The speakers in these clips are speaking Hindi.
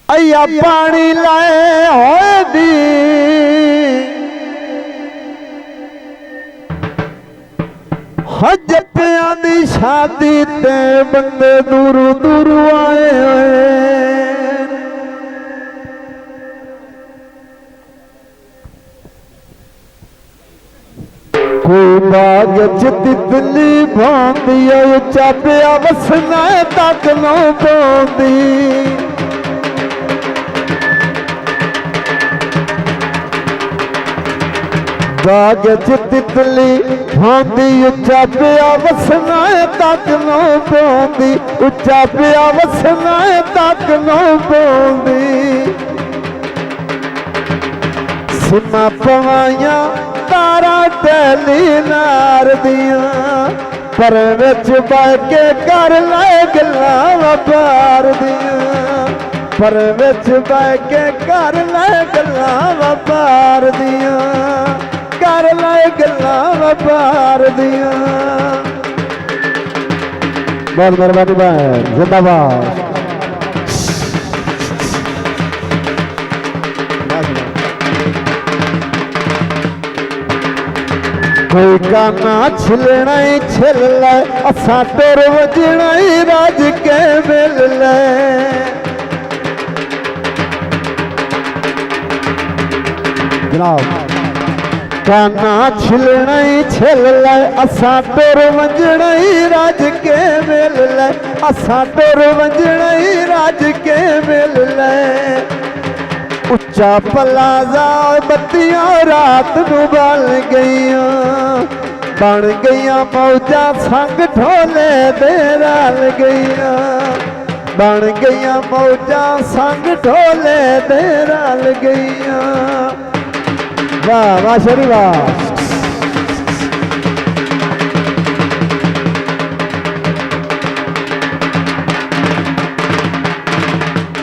अया पानी लाए होए दी हजपिया दी शादी ते बंदे दूर दूर आए कोई बाग च तितली भांदी उच्चा पिया वसना तक नो पांदी बाग च तितली भांदी उच्चा पिया वसना तक नो पांदी उच्चा पिया वसना तक नो पांदी सिमा पवाइया तारा टैली नार दिया पर विच बह के कर लाए गल्लां व्यापार दिया पर विच बह के कर लाए गल्लां व्यापार दिया कर लाए गल्लां व्यापार दिया। बहुत मेहरबानी बहन जिंदाबाद। कोई गाना छिलना ही छिल ले असा टुर वजना ही राज के मिल ले जनाब गाना छिलना ही छिल ले असा टुर वजना ही राज के मिल ले असा टुर वजना ही राज के मिल ले उच्चा पलाजा बत्तियां रात नू बल गईयां बन गईयां मौजा संग ढोले दे रल गईयां बन गईयां मौजा संग ढोले दे रल गईयां। वाह वाह शरी वाह।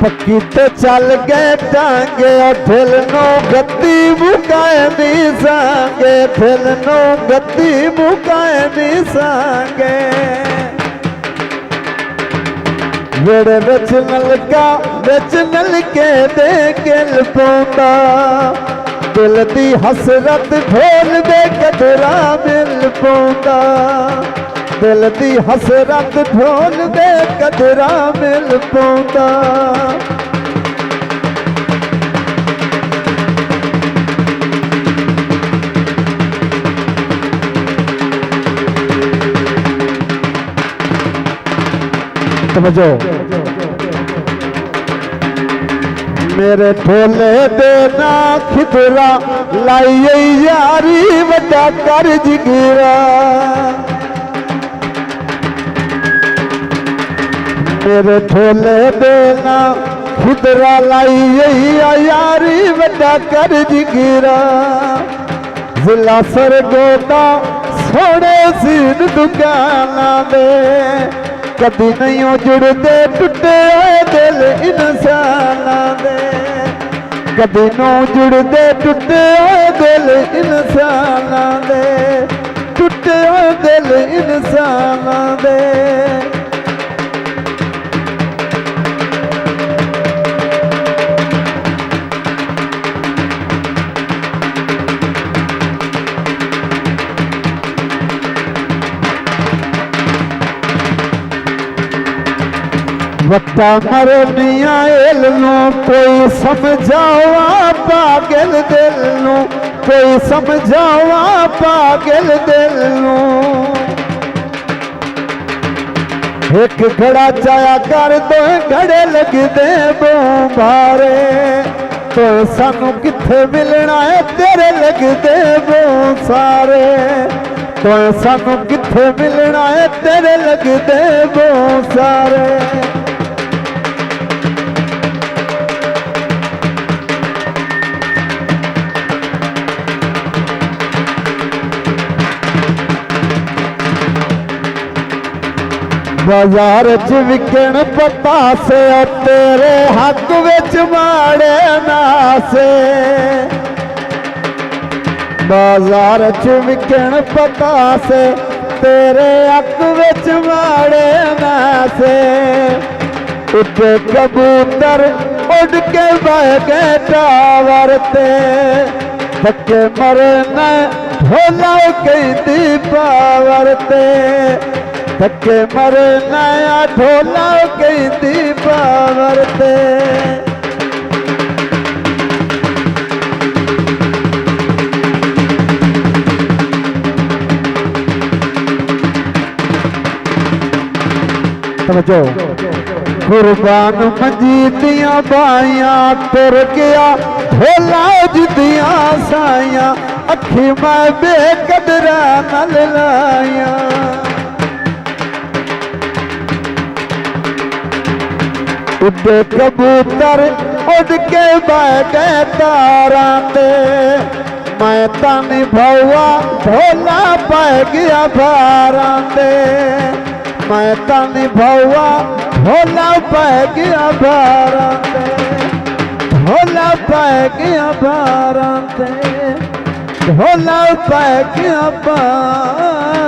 पक्की ते चल गए टांगे ठिल नो गद्दी मुकाए नी सांगे ठिल नो गद्दी मुकाए नी सांगे वेड़े विच नलका विच नलके दे गिल पौंदा दिल दी हसरत ढोल दे कदरा मिल पौंदा दिल दी हसरत ढोल दे कदरा मिल पौंदा। समझो मेरे ढोले दे ना खिदरा लाइए यारी वड्डा कर जिगरा मेरे ढोले देना खिदरा लाइए यारी वड्डा कर जिगरा जिला सरगोदा सोने सीन दुकाना दे कभी नहीं जुड़ते टुटे दिल इंसाना दे कभी न जुड़ते टुटे दिल इंसाना दे टुटे दिल इंसाना दे। वट्टा मरनिया इल्नू कोई समझावा पागल दिल नू कोई समझावा पागल दिल नू एक घड़ा चाया कर दो घड़े लगदे बोंबारे तो सानू किथे मिलना है तेरे लगदे बों सारे तो सानू किथे मिलना है तेरे लगदे बों सारे। बाजार च विकण पतासे तेरे हक विच माड़े नासे बाजार च विकण पतासे तेरे अक विच माड़े नासे उते कबूतर उड़ के बह गए टावर ते थके मरना ढोला कहती पावर ते थके मरना ढोला कहती पावर ते समझो कुर्बान मंजीत दिया बाइया तुर गया ढोला जिदिया साइया अखी मैं बेकदरा नल लाया उड़े कबूतर उड़ के बह गए तारा ते मैं तानी भौआ ढोला पै गया भारा ते मैं तानी भौआ ढोला पै गया भारा ते ढोला पै गया भारा ते ढोला पै गया भारा